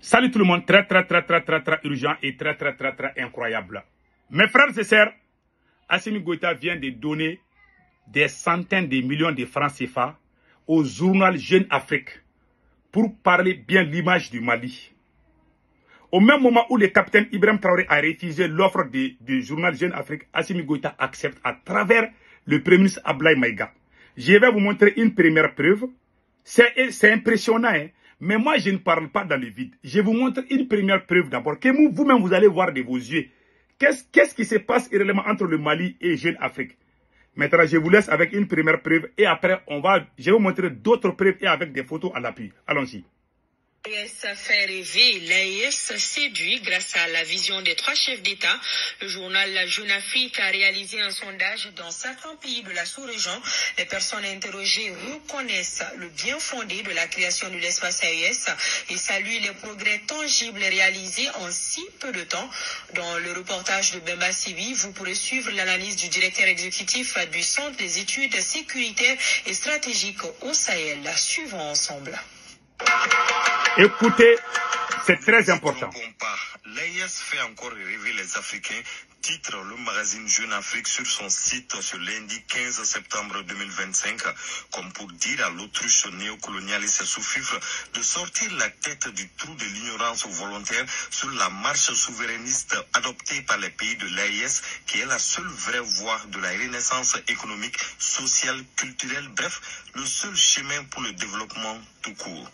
Salut tout le monde, très urgent et très incroyable. Mes frères et sœurs, Assimi Goïta vient de donner des centaines de millions de francs CFA au journal Jeune Afrique pour parler bien l'image du Mali. Au même moment où le capitaine Ibrahim Traoré a refusé l'offre du journal Jeune Afrique, Assimi Goïta accepte à travers le Premier ministre Abdoulaye Maïga. Je vais vous montrer une première preuve. C'est impressionnant, hein? Mais moi, je ne parle pas dans le vide. Je vous montre une première preuve d'abord, que vous-même, vous allez voir de vos yeux. Qu'est-ce qui se passe réellement entre le Mali et Jeune Afrique? Maintenant, je vous laisse avec une première preuve et après, je vais vous montrer d'autres preuves et avec des photos à l'appui. Allons-y. L'AES fait rêver, l'AES séduit grâce à la vision des trois chefs d'État. Le journal La Jeune Afrique a réalisé un sondage dans certains pays de la sous-région. Les personnes interrogées reconnaissent le bien fondé de la création de l'espace AES et saluent les progrès tangibles réalisés en si peu de temps. Dans le reportage de Bemba Sibi, vous pourrez suivre l'analyse du directeur exécutif du Centre des études sécuritaires et stratégiques au Sahel. Suivons ensemble. Écoutez, c'est très important. L'AES fait encore rêver les Africains, titre le magazine Jeune Afrique sur son site ce lundi 15 septembre 2025, comme pour dire à l'autruche néocolonialiste sous-fifre de sortir la tête du trou de l'ignorance volontaire sur la marche souverainiste adoptée par les pays de l'AES, qui est la seule vraie voie de la renaissance économique, sociale, culturelle, bref, le seul chemin pour le développement tout court.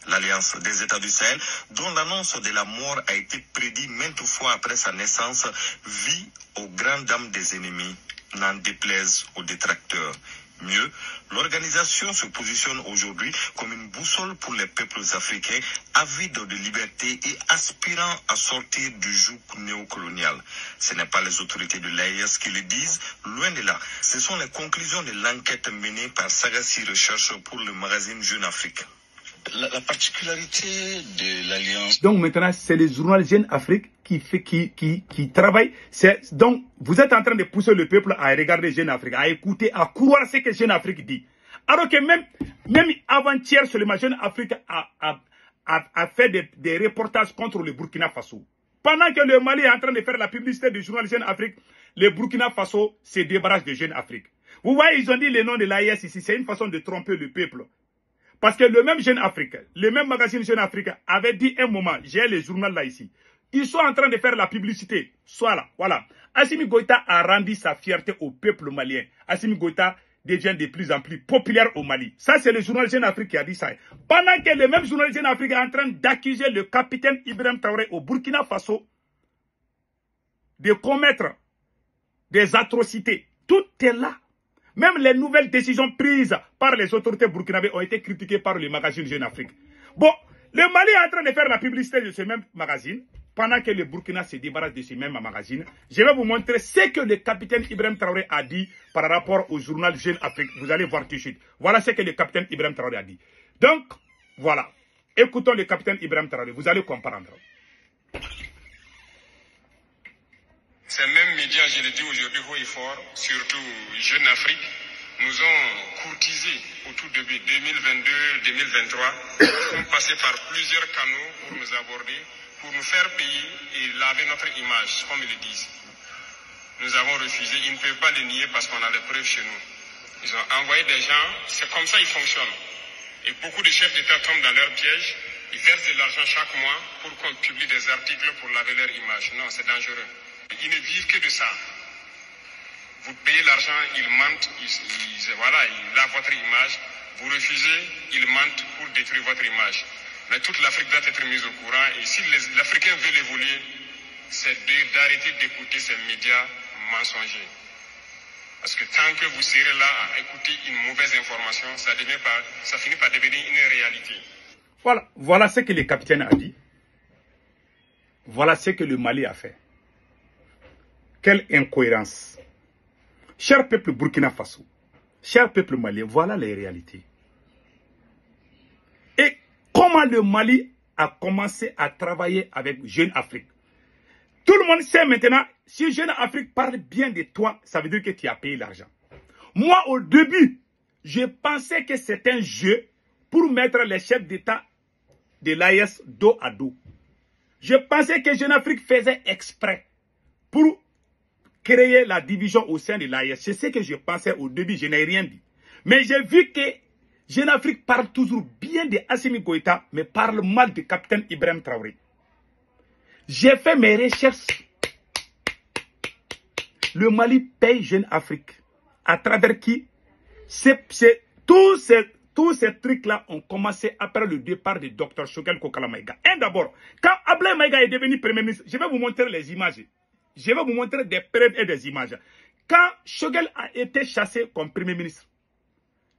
L'Alliance des États du Sahel, dont l'annonce de la mort a été prédite maintes fois après sa naissance, vit aux grandes dames des ennemis, n'en déplaise aux détracteurs. Mieux, l'organisation se positionne aujourd'hui comme une boussole pour les peuples africains avides de liberté et aspirant à sortir du joug néocolonial. Ce n'est pas les autorités de l'AES qui le disent, loin de là. Ce sont les conclusions de l'enquête menée par Sagassi Recherche pour le magazine Jeune Afrique. La particularité de l'Alliance... Donc maintenant, c'est le journal Jeune Afrique qui travaille. Donc, vous êtes en train de pousser le peuple à regarder Jeune Afrique, à écouter, à croire ce que Jeune Afrique dit. Alors que même avant-hier, seulement Jeune Afrique a fait des reportages contre le Burkina Faso. Pendant que le Mali est en train de faire la publicité du journal Jeune Afrique, le Burkina Faso se débarrasse de Jeune Afrique. Vous voyez, ils ont dit le nom de l'AES ici. C'est une façon de tromper le peuple. Parce que le même Jeune Afrique, le même magazine Jeune Afrique avait dit un moment, j'ai le journal là ici, ils sont en train de faire la publicité. Soit là, voilà. Assimi Goïta a rendu sa fierté au peuple malien. Assimi Goïta devient de plus en plus populaire au Mali. Ça, c'est le journal Jeune Afrique qui a dit ça. Pendant que le même journal Jeune Afrique est en train d'accuser le capitaine Ibrahim Traoré au Burkina Faso de commettre des atrocités. Tout est là. Même les nouvelles décisions prises par les autorités burkinabées ont été critiquées par le magazine Jeune Afrique. Bon, le Mali est en train de faire la publicité de ce même magazine, pendant que le Burkina se débarrasse de ce même magazine. Je vais vous montrer ce que le capitaine Ibrahim Traoré a dit par rapport au journal Jeune Afrique. Vous allez voir tout de suite. Voilà ce que le capitaine Ibrahim Traoré a dit. Donc, voilà. Écoutons le capitaine Ibrahim Traoré. Vous allez comprendre. Ces mêmes médias, je le dis aujourd'hui haut et fort, surtout Jeune Afrique, nous ont courtisé au tout début 2022-2023, sont passés par plusieurs canaux pour nous aborder, pour nous faire payer et laver notre image, comme ils le disent. Nous avons refusé, ils ne peuvent pas le nier parce qu'on a les preuves chez nous. Ils ont envoyé des gens, c'est comme ça ils fonctionnent. Et beaucoup de chefs d'État tombent dans leur piège, ils versent de l'argent chaque mois pour qu'on publie des articles pour laver leur image. Non, c'est dangereux. Ils ne vivent que de ça. Vous payez l'argent, ils mentent, ils lavent votre image. Vous refusez, ils mentent pour détruire votre image. Mais toute l'Afrique doit être mise au courant. Et si l'Africain veut évoluer, c'est d'arrêter d'écouter ces médias mensongers. Parce que tant que vous serez là à écouter une mauvaise information, ça finit par devenir une réalité. Voilà ce que le capitaine a dit. Voilà ce que le Mali a fait. Quelle incohérence. Cher peuple Burkina Faso, cher peuple malien, voilà les réalités. Et comment le Mali a commencé à travailler avec Jeune Afrique. Tout le monde sait maintenant, si Jeune Afrique parle bien de toi, ça veut dire que tu as payé l'argent. Moi, au début, je pensais que c'était un jeu pour mettre les chefs d'État de l'AES dos à dos. Je pensais que Jeune Afrique faisait exprès pour créer la division au sein de l'AES. C'est ce que je pensais au début, je n'ai rien dit. Mais j'ai vu que Jeune Afrique parle toujours bien de Assimi Goïta, mais parle mal du capitaine Ibrahim Traoré. J'ai fait mes recherches. Le Mali paye Jeune Afrique. À travers qui? Tous ces trucs-là ont commencé après le départ de Dr Choguel Kokala Maïga. Et d'abord, quand Ablaye Maïga est devenu Premier ministre, je vais vous montrer les images. Je vais vous montrer des preuves et des images. Quand Choguel a été chassé comme Premier ministre,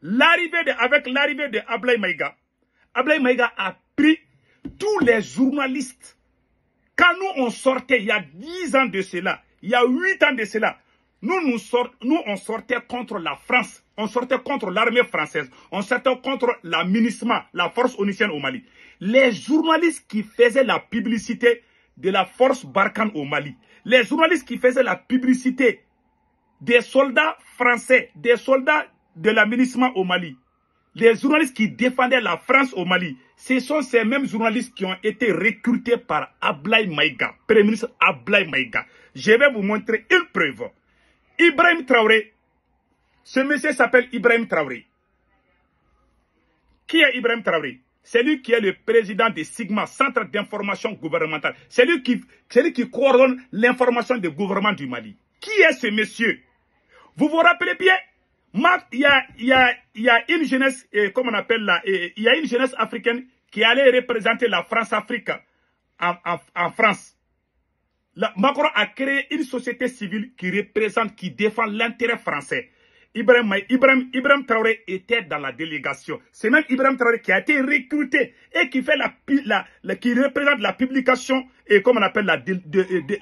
avec l'arrivée de Ablaye Maïga a pris tous les journalistes. Quand nous on sortait, il y a 10 ans de cela, il y a 8 ans de cela, nous on sortait contre la France, on sortait contre l'armée française, on sortait contre la MINUSMA, la force onusienne au Mali. Les journalistes qui faisaient la publicité de la force Barkhane au Mali, les journalistes qui faisaient la publicité des soldats français, des soldats de la MINUSMA au Mali, les journalistes qui défendaient la France au Mali, ce sont ces mêmes journalistes qui ont été recrutés par Ablaye Maïga, Premier ministre Ablaye Maïga. Je vais vous montrer une preuve. Ibrahim Traoré, ce monsieur s'appelle Ibrahim Traoré. Qui est Ibrahim Traoré? C'est lui qui est le président de Sigma, Centre d'information gouvernementale. C'est lui qui coordonne l'information du gouvernement du Mali. Qui est ce monsieur? Vous vous rappelez bien? Il y a une jeunesse, comment on appelle là, il y a une jeunesse africaine qui allait représenter la France-Afrique en France. Macron a créé une société civile qui représente, qui défend l'intérêt français. Ibrahim Traoré était dans la délégation. C'est même Ibrahim Traoré qui a été recruté et qui fait qui représente la publication et comme on appelle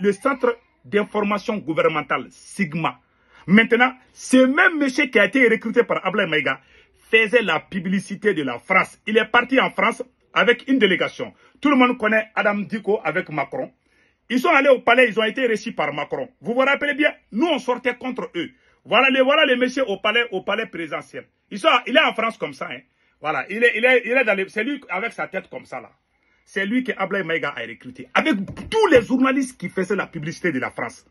le centre d'information gouvernementale, Sigma. Maintenant, ce même monsieur qui a été recruté par Ablaye Maïga faisait la publicité de la France. Il est parti en France avec une délégation. Tout le monde connaît Adam Diko avec Macron. Ils sont allés au palais, ils ont été reçus par Macron. Vous vous rappelez bien, nous on sortait contre eux. Voilà les messieurs au palais présidentiel. Il est en France comme ça. Hein. Voilà, il est dans c'est lui avec sa tête comme ça là. C'est lui que Ablaye Maïga a recruté. Avec tous les journalistes qui faisaient la publicité de la France.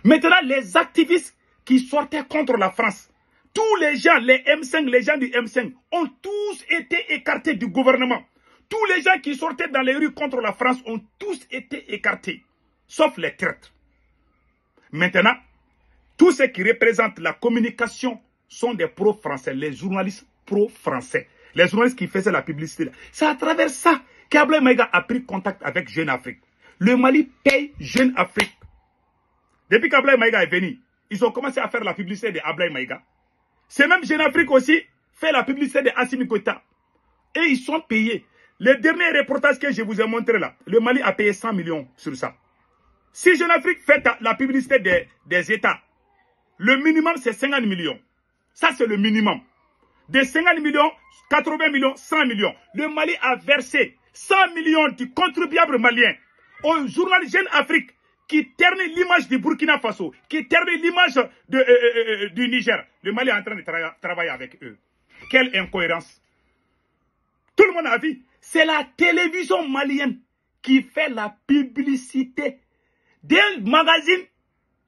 Maintenant, les activistes qui sortaient contre la France, tous les gens, les M5, les gens du M5, ont tous été écartés du gouvernement. Tous les gens qui sortaient dans les rues contre la France ont tous été écartés. Sauf les traîtres. Maintenant, tous ceux qui représentent la communication sont des pro-français, les journalistes pro-français, les journalistes qui faisaient la publicité. C'est à travers ça qu'Ablaye Maïga a pris contact avec Jeune Afrique. Le Mali paye Jeune Afrique. Depuis qu'Ablaye Maïga est venu, ils ont commencé à faire la publicité de Ablaye Maïga. C'est même Jeune Afrique aussi fait la publicité de Assimi Goïta. Et ils sont payés. Le dernier reportage que je vous ai montré là, le Mali a payé 100 millions sur ça. Si Jeune Afrique fait la publicité des États, le minimum c'est 50 millions. Ça c'est le minimum. De 50 millions, 80 millions, 100 millions. Le Mali a versé 100 millions du contribuable malien au journal Jeune Afrique qui ternit l'image du Burkina Faso, qui ternit l'image du Niger. Le Mali est en train de travailler avec eux. Quelle incohérence. Tout le monde a vu. C'est la télévision malienne qui fait la publicité d'un magazine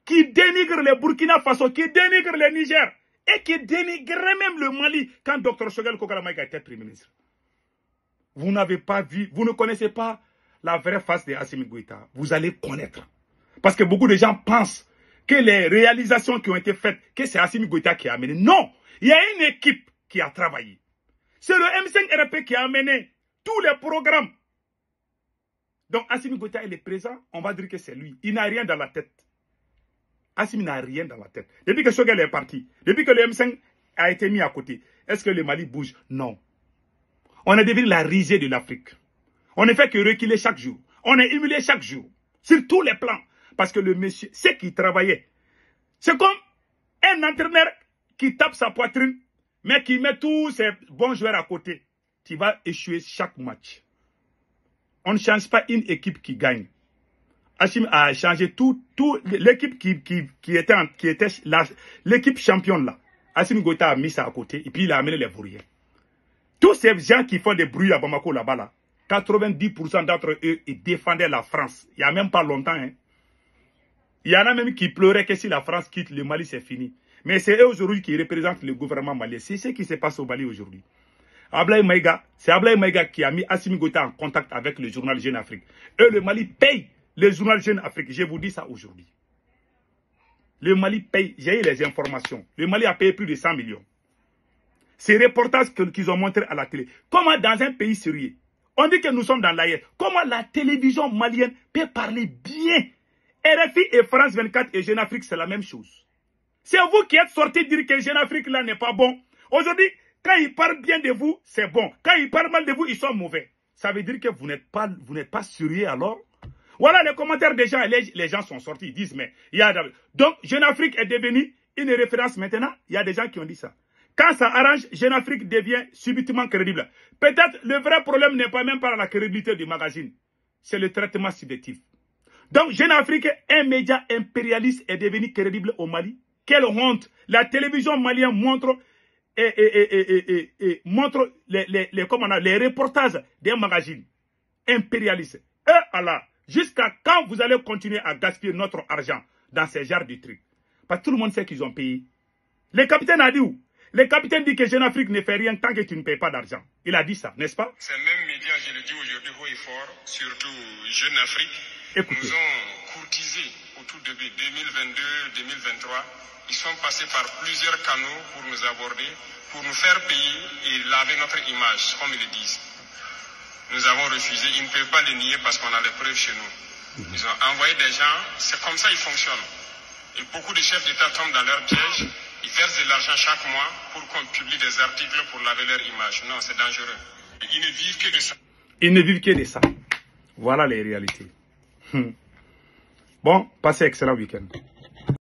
qui dénigre le Burkina Faso, qui dénigre le Niger et qui dénigrait même le Mali quand Dr Choguel Kokala Maïga était Premier ministre. Vous n'avez pas vu, vous ne connaissez pas la vraie face de Assimi Goïta. Vous allez connaître. Parce que beaucoup de gens pensent que les réalisations qui ont été faites, que c'est Assimi Goïta qui a amené. Non, il y a une équipe qui a travaillé. C'est le M5RP qui a amené tous les programmes. Donc Assimi Goïta il est présent, on va dire que c'est lui. Il n'a rien dans la tête. Assimi n'a rien dans la tête. Depuis que Choguel est parti, depuis que le M5 a été mis à côté, est-ce que le Mali bouge? Non. On est devenu la risée de l'Afrique. On ne fait que reculer chaque jour. On est humilié chaque jour. Sur tous les plans. Parce que le monsieur, c'est qui travaillait. C'est comme un entraîneur qui tape sa poitrine, mais qui met tous ses bons joueurs à côté. Tu vas échouer chaque match. On ne change pas une équipe qui gagne. Assimi a changé tout l'équipe qui était l'équipe championne là. Assimi Goïta a mis ça à côté et puis il a amené les Vauriens. Tous ces gens qui font des bruits à Bamako là-bas là, 90% d'entre eux ils défendaient la France. Il n'y a même pas longtemps. Hein. Il y en a même qui pleuraient que si la France quitte le Mali, c'est fini. Mais c'est eux aujourd'hui qui représentent le gouvernement malien. C'est ce qui se passe au Mali aujourd'hui. Ablaye Maïga, c'est Ablaye Maïga qui a mis Assimi Goïta en contact avec le journal Jeune Afrique. Eux, le Mali paye le journal Jeune Afrique. Je vous dis ça aujourd'hui. Le Mali paye, j'ai eu les informations. Le Mali a payé plus de 100 millions. Ces reportages qu'ils ont montrés à la télé. Comment dans un pays sérieux, on dit que nous sommes dans l'AIS, comment la télévision malienne peut parler bien. RFI et France 24 et Jeune Afrique, c'est la même chose. C'est vous qui êtes sortis dire que Jeune Afrique là n'est pas bon. Aujourd'hui, quand ils parlent bien de vous, c'est bon. Quand ils parlent mal de vous, ils sont mauvais. Ça veut dire que vous n'êtes pas sérieux alors. Voilà les commentaires des gens. Les gens sont sortis, ils disent, mais il y a... Donc, Jeune Afrique est devenu une référence maintenant. Il y a des gens qui ont dit ça. Quand ça arrange, Jeune Afrique devient subitement crédible. Peut-être le vrai problème n'est pas même par la crédibilité du magazine. C'est le traitement subjectif. Donc, Jeune Afrique, un média impérialiste, est devenu crédible au Mali. Quelle honte! La télévision malienne montre montre les reportages des magazines impérialistes. Et Allah, jusqu'à quand vous allez continuer à gaspiller notre argent dans ces genres de trucs? Parce que tout le monde sait qu'ils ont payé. Le capitaine a dit où? Le capitaine dit que Jeune Afrique ne fait rien tant que tu ne payes pas d'argent. Il a dit ça, n'est-ce pas? Ces mêmes médias, je le dis aujourd'hui haut et fort, surtout Jeune Afrique, Écoutez. nous ont courtisé au tout début 2022-2023. Ils sont passés par plusieurs canaux pour nous aborder, pour nous faire payer et laver notre image, comme ils le disent. Nous avons refusé, ils ne peuvent pas les nier parce qu'on a les preuves chez nous. Ils ont envoyé des gens, c'est comme ça ils fonctionnent. Et beaucoup de chefs d'État tombent dans leur piège, ils versent de l'argent chaque mois pour qu'on publie des articles pour laver leur image. Non, c'est dangereux. Ils ne vivent que de ça. Ils ne vivent que de ça. Voilà les réalités. Bon, passez excellent week-end.